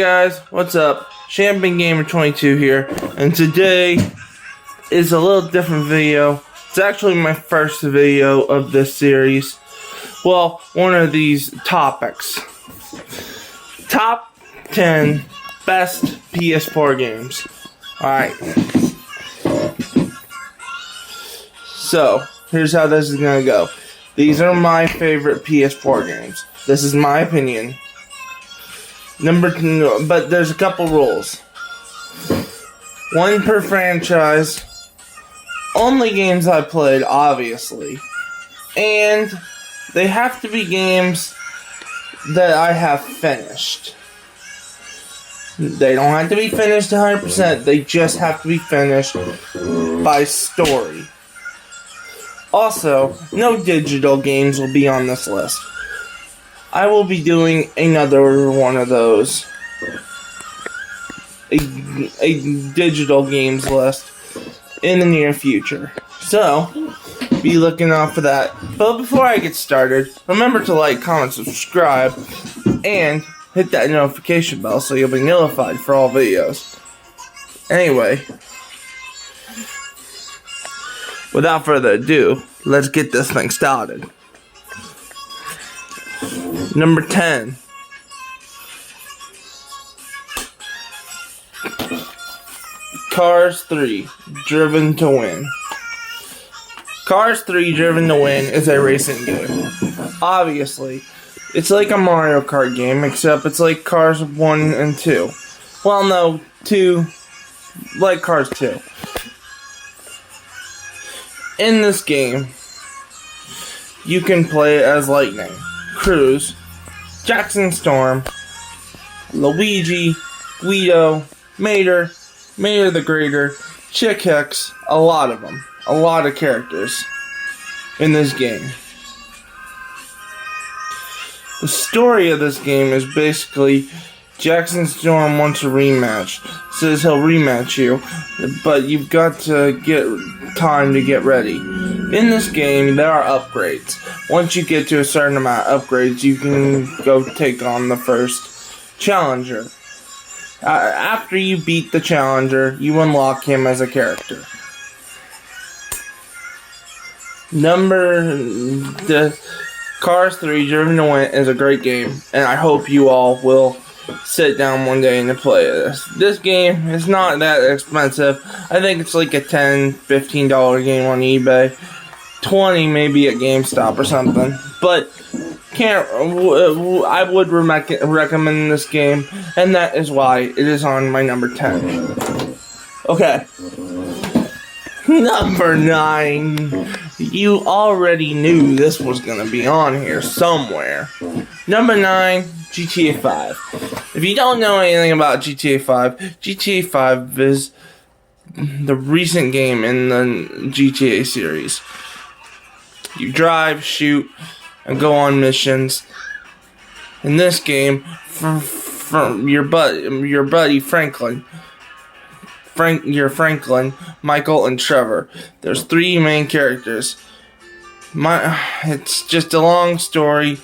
Guys, what's up? Champion Gamer 22 here, and today is a little different video. It's actually my first video of this series. Well, one of these topics. Top 10 best PS4 games. Alright. So, here's how this is gonna go. These are my favorite PS4 games. This is my opinion. But there's a couple rules. One per franchise. Only games I played, obviously. And they have to be games that I have finished. They don't have to be finished 100%. They just have to be finished by story. Also, no digital games will be on this list. I will be doing another one of those. A digital games list in the near future. So, be looking out for that. But before I get started, remember to like, comment, subscribe, and hit that notification bell so you'll be notified for all videos. Anyway, without further ado, let's get this thing started. Number 10. Cars 3, Driven to Win. Cars 3, Driven to Win is a racing game. Obviously, it's like a Mario Kart game, except it's like Cars 1 and 2. Well, no, 2, like Cars 2. In this game, you can play as Lightning, Cruz, Jackson Storm, Luigi, Guido, Mater the Greater, Chick Hicks, a lot of them. A lot of characters in this game. The story of this game is basically Jackson Storm wants a rematch. Says he'll rematch you, but you've got to get time to get ready. In this game, there are upgrades. Once you get to a certain amount of upgrades, you can go take on the first challenger. After you beat the challenger, you unlock him as a character. The Cars 3 Driven to Win is a great game, and I hope you all will sit down one day and play this. This game is not that expensive. I think it's like a $10, $15 game on eBay. 20 maybe at GameStop or something. But I would recommend this game, and that is why it is on my number 10. Okay. Number 9. You already knew this was going to be on here somewhere. Number 9, GTA 5. If you don't know anything about GTA 5, GTA 5 is the recent game in the GTA series. You drive, shoot, and go on missions. In this game, from your buddy Franklin, Michael, and Trevor. There's 3 main characters. It's just a long story.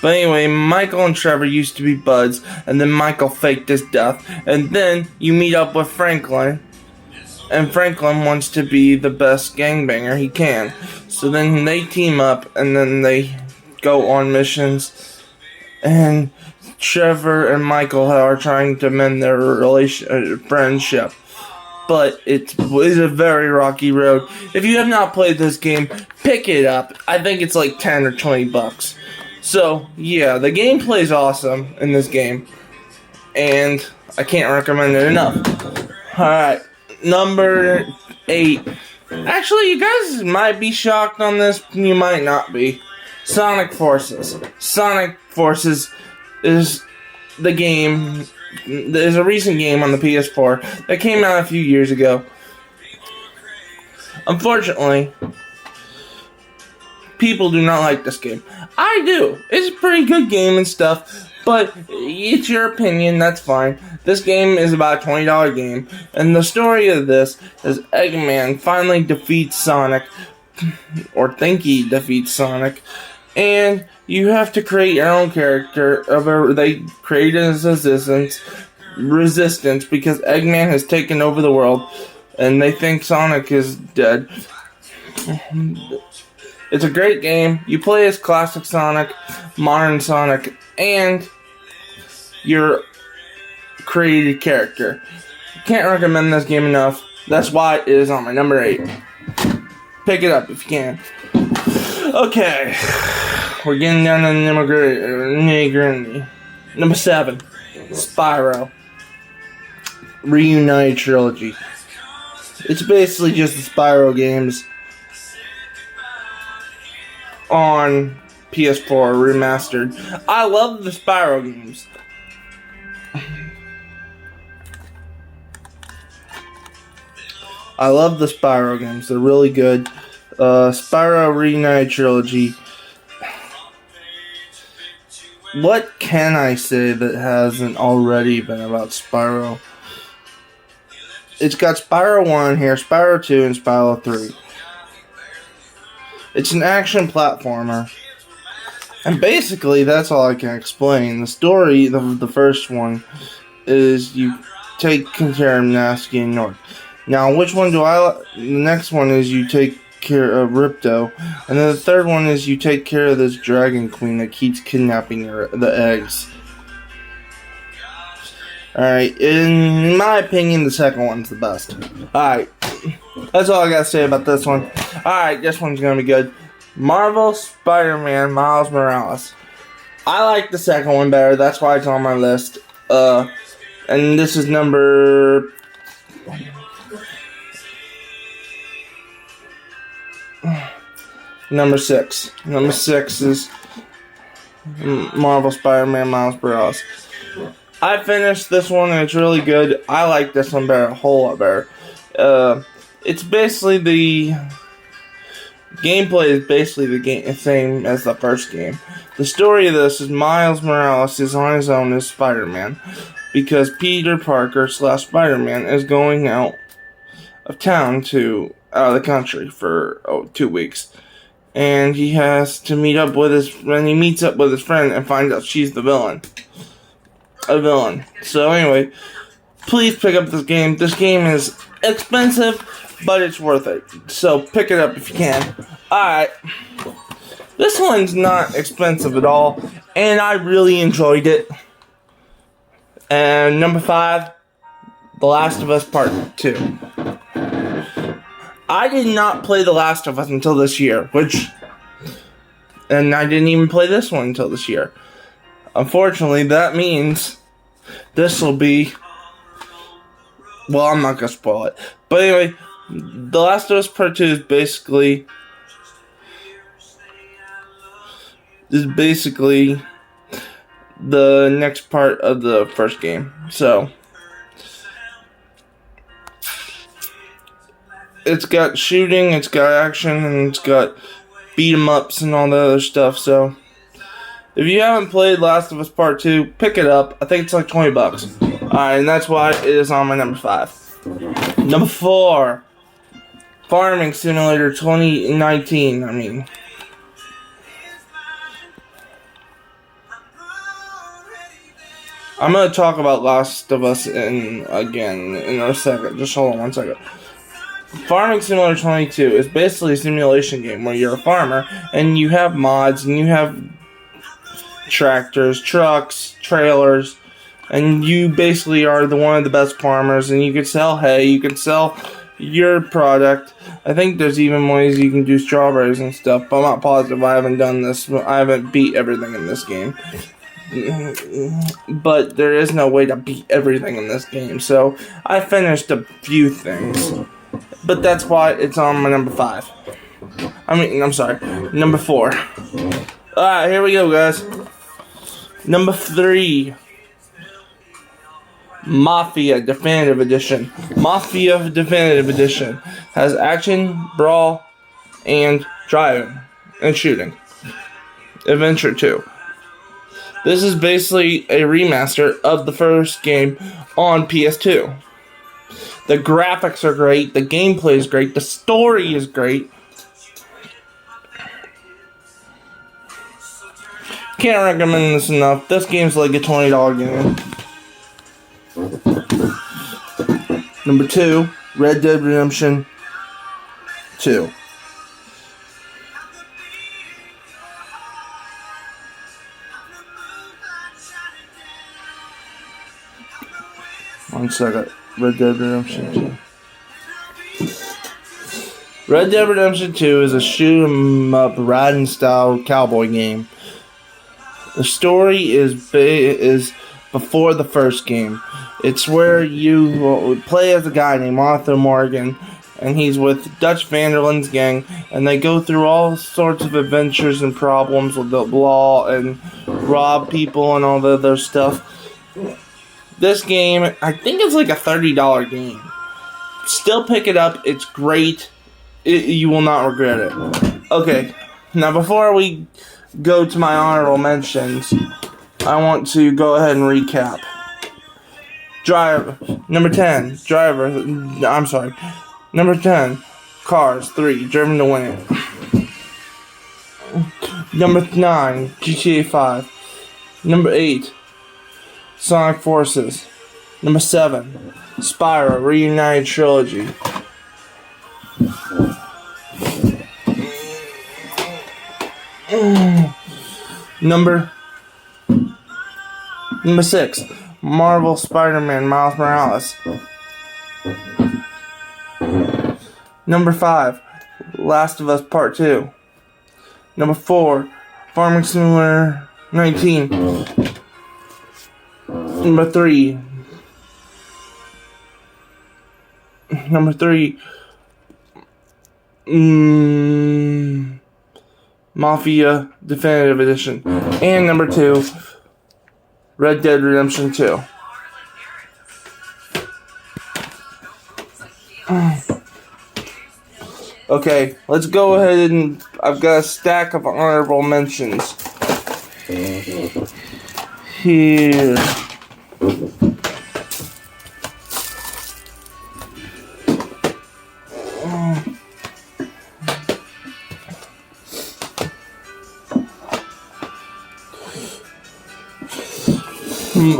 But anyway, Michael and Trevor used to be buds, and then Michael faked his death. And then you meet up with Franklin, and Franklin wants to be the best gangbanger he can. So then they team up, and then they go on missions. And Trevor and Michael are trying to mend their friendship. But it is a very rocky road. If you have not played this game, pick it up. I think it's like 10 or 20 bucks. So, yeah, the gameplay is awesome in this game. And I can't recommend it enough. Alright, number 8. Actually, you guys might be shocked on this. You might not be. Sonic Forces. Sonic Forces is the game. There's a recent game on the PS4 that came out a few years ago. Unfortunately, people do not like this game. I do. It's a pretty good game and stuff, but it's your opinion, that's fine. This game is about a $20 game, and the story of this is Eggman finally defeats Sonic, or think he defeats Sonic, and you have to create your own character. They created as resistance because Eggman has taken over the world, and they think Sonic is dead. It's a great game. You play as classic Sonic, modern Sonic, and your created character. Can't recommend this game enough. That's why it is on my number 8. Pick it up if you can. Okay, we're getting down to the nitty-gritty. Number 7, Spyro Reunited Trilogy. It's basically just the Spyro games on PS4 remastered. I love the Spyro games. I love the Spyro games. They're really good. Spyro Reunited Trilogy. What can I say that hasn't already been about Spyro? It's got Spyro 1 here, Spyro 2, and Spyro 3. It's an action platformer. And basically, that's all I can explain. The story of the first one is you take care of Nasky and North. Now, which one do I like? The next one is you take care of Ripto. And then the third one is you take care of this dragon queen that keeps kidnapping the eggs. Alright, in my opinion, the second one's the best. Alright, that's all I gotta say about this one. Alright, this one's gonna be good. Marvel Spider-Man Miles Morales. I like the second one better, that's why it's on my list. And this is number 6. Number 6 is Marvel Spider-Man Miles Morales. I finished this one and it's really good. I like this one better, a whole lot better. It's basically the gameplay is basically the same as the first game. The story of this is Miles Morales is on his own as Spider-Man because Peter Parker / Spider-Man is going out of town out of the country for 2 weeks. And he has to meets up with his friend and finds out she's the villain. A villain. So anyway, please pick up this game. This game is expensive, but it's worth it. So pick it up if you can. Alright. This one's not expensive at all, and I really enjoyed it. And number 5, The Last of Us Part 2. I did not play The Last of Us until this year, and I didn't even play this one until this year. Unfortunately, that means this will be, well, I'm not going to spoil it. But anyway, The Last of Us Part 2 is basically the next part of the first game. So, it's got shooting, it's got action, and it's got beat 'em ups and all the other stuff. So, if you haven't played Last of Us Part 2, pick it up. I think it's like $20. Alright, and that's why it is on my number 5. Number 4, Farming Simulator 2019. I'm going to talk about Last of Us again in a second. Just hold on 1 second. Farming Simulator 22 is basically a simulation game where you're a farmer and you have mods and you have tractors, trucks, trailers, and you basically are one of the best farmers, and you can sell hay, you can sell your product. I think there's even ways you can do strawberries and stuff, but I'm not positive. I haven't done this. I haven't beat everything in this game. But there is no way to beat everything in this game, so I finished a few things. But that's why it's on my number 5. Number 4. Alright, here we go, guys. Number 3. Mafia Definitive Edition. Mafia Definitive Edition has action, brawl, and driving, and shooting. Adventure 2. This is basically a remaster of the first game on PS2. The graphics are great, the gameplay is great, the story is great. Can't recommend this enough. This game's like a $20 game. Number 2, Red Dead Redemption 2. One second. Red Dead Redemption 2. Red Dead Redemption 2 is a shoot 'em up riding style cowboy game. The story is before the first game. It's where you play as a guy named Arthur Morgan, and he's with Dutch Vanderland's gang, and they go through all sorts of adventures and problems with the law and rob people and all the other stuff. This game, I think it's like a $30 game. Still pick it up. It's great. You will not regret it. Okay, now before we go to my honorable mentions, I want to go ahead and recap. Number 10, Number 10, Cars 3, Driven to Win It. Number 9, GTA 5. Number 8, Sonic Forces. Number 7, Spyro Reunited Trilogy. Number 6, Marvel Spider-Man Miles Morales. Number 5, Last of Us Part 2. Number 4, Farming Simulator 19. Number 3, Mafia Definitive Edition. And number 2, Red Dead Redemption 2. Okay, let's go ahead and I've got a stack of honorable mentions here.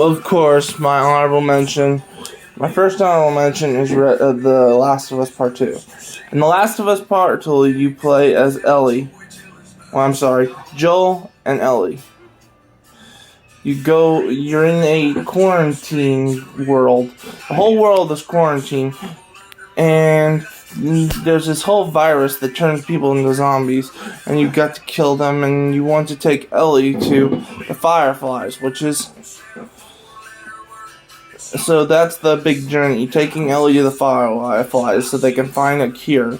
Of course, my first honorable mention is The Last of Us Part 2. In The Last of Us Part 2, you play as Ellie. Joel and Ellie. You're in a quarantine world. The whole world is quarantined, and there's this whole virus that turns people into zombies, and you've got to kill them, and you want to take Ellie to the Fireflies, which is... So that's the big journey, taking Ellie to the Fireflies so they can find a cure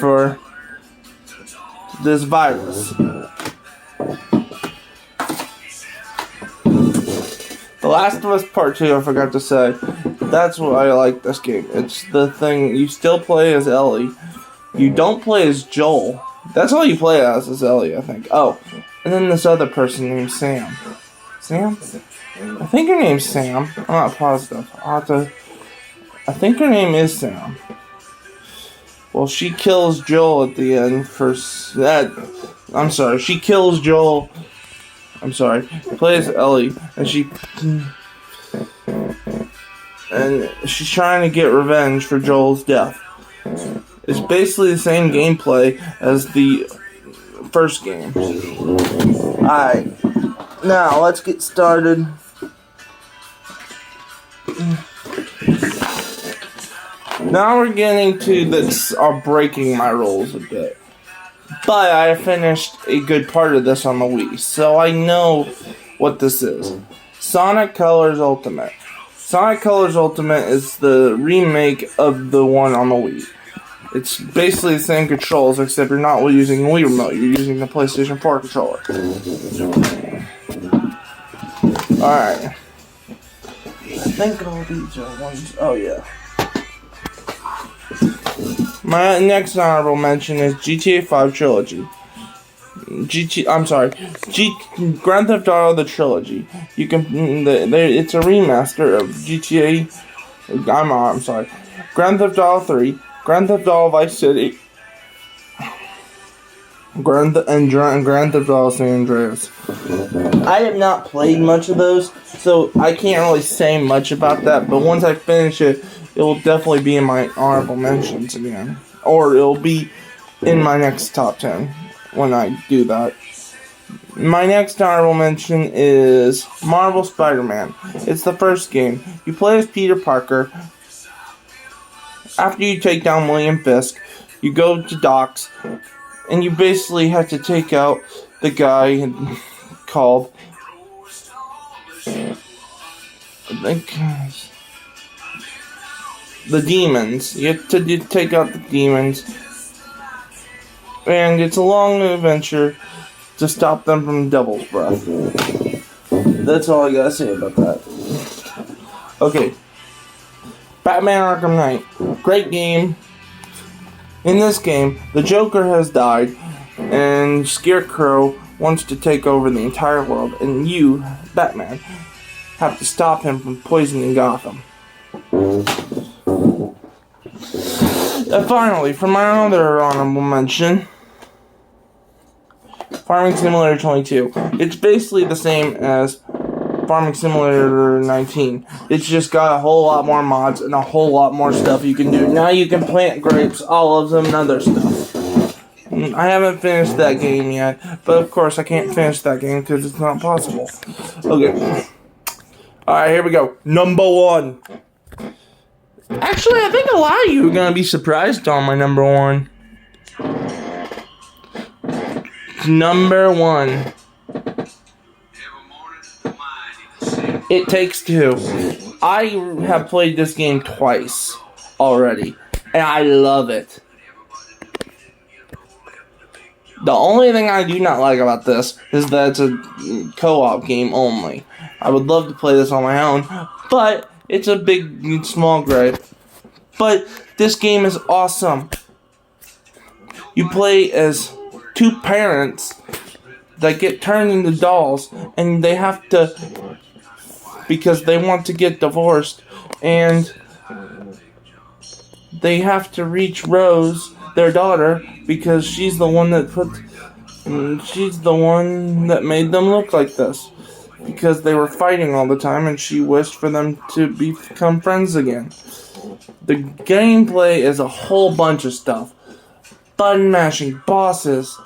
for this virus. The Last of Us Part 2, I forgot to say, that's why I like this game. It's the thing, you still play as Ellie. You don't play as Joel. That's all you play as is Ellie, I think. Oh, and then this other person named Sam. Sam? I think her name's Sam. I'm not positive. I think her name is Sam. Well, she kills Joel at the end for that. I'm sorry. She kills Joel. I'm sorry. Plays Ellie, and she's trying to get revenge for Joel's death. It's basically the same gameplay as the first game. Alright. Now, let's get started. Now we're getting to this, breaking my rules a bit. But I finished a good part of this on the Wii, so I know what this is. Sonic Colors Ultimate. Sonic Colors Ultimate is the remake of the one on the Wii. It's basically the same controls, except you're not using the Wii remote, you're using the PlayStation 4 controller. Alright. I think all these are ones. Oh, yeah. My next honorable mention is GTA 5 Trilogy. Grand Theft Auto the Trilogy. You can. It's a remaster of GTA. I'm sorry. Grand Theft Auto 3, Grand Theft Auto Vice City, Grand Theft Auto San Andreas. I have not played much of those, so I can't really say much about that. But once I finish it, it will definitely be in my honorable mentions again, or it'll be in my next top 10 when I do that. My next honorable mention is Marvel Spider-Man. It's the first game. You play as Peter Parker. After you take down William Fisk, you go to docks, and you basically have to take out the guy called, I think, the demons. You have to take out the demons, and it's a long adventure to stop them from Devil's Breath. That's all I gotta say about that. Okay. Batman Arkham Knight. Great game. In this game, the Joker has died, and Scarecrow wants to take over the entire world, and you, Batman, have to stop him from poisoning Gotham. And finally, for my other honorable mention, Farming Simulator 22. It's basically the same as Farming Simulator 19. It's just got a whole lot more mods and a whole lot more stuff you can do. Now you can plant grapes, olives, and other stuff. I haven't finished that game yet, but of course I can't finish that game because it's not possible. Okay. Alright, here we go. Number 1. Actually, I think a lot of you are going to be surprised on my number 1. Number 1. It Takes Two. I have played this game twice already, and I love it. The only thing I do not like about this is that it's a co-op game only. I would love to play this on my own, but it's a big, small gripe. But this game is awesome. You play as 2 parents that get turned into dolls, and they have to, because they want to get divorced, and they have to reach Rose, their daughter, because she's the one that made them look like this, because they were fighting all the time, and she wished for them to become friends again. The gameplay is a whole bunch of stuff. Button mashing, bosses.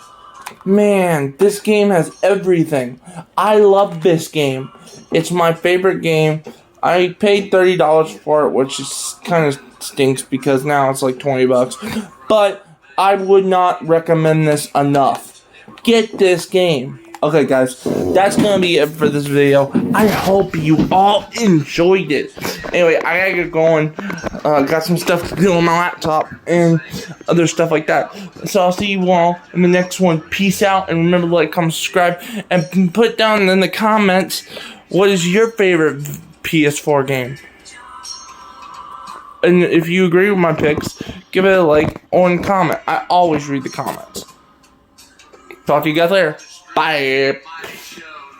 Man, this game has everything. I love this game. It's my favorite game. I paid $30 for it, which is kind of stinks because now it's like $20. But I would not recommend this enough. Get this game. Okay, guys, that's gonna be it for this video. I hope you all enjoyed it. Anyway, I gotta get going. Got some stuff to do on my laptop and other stuff like that. So I'll see you all in the next one. Peace out, and remember to like, comment, subscribe, and put down in the comments what is your favorite PS4 game. And if you agree with my picks, give it a like or a comment. I always read the comments. Talk to you guys later. Bye.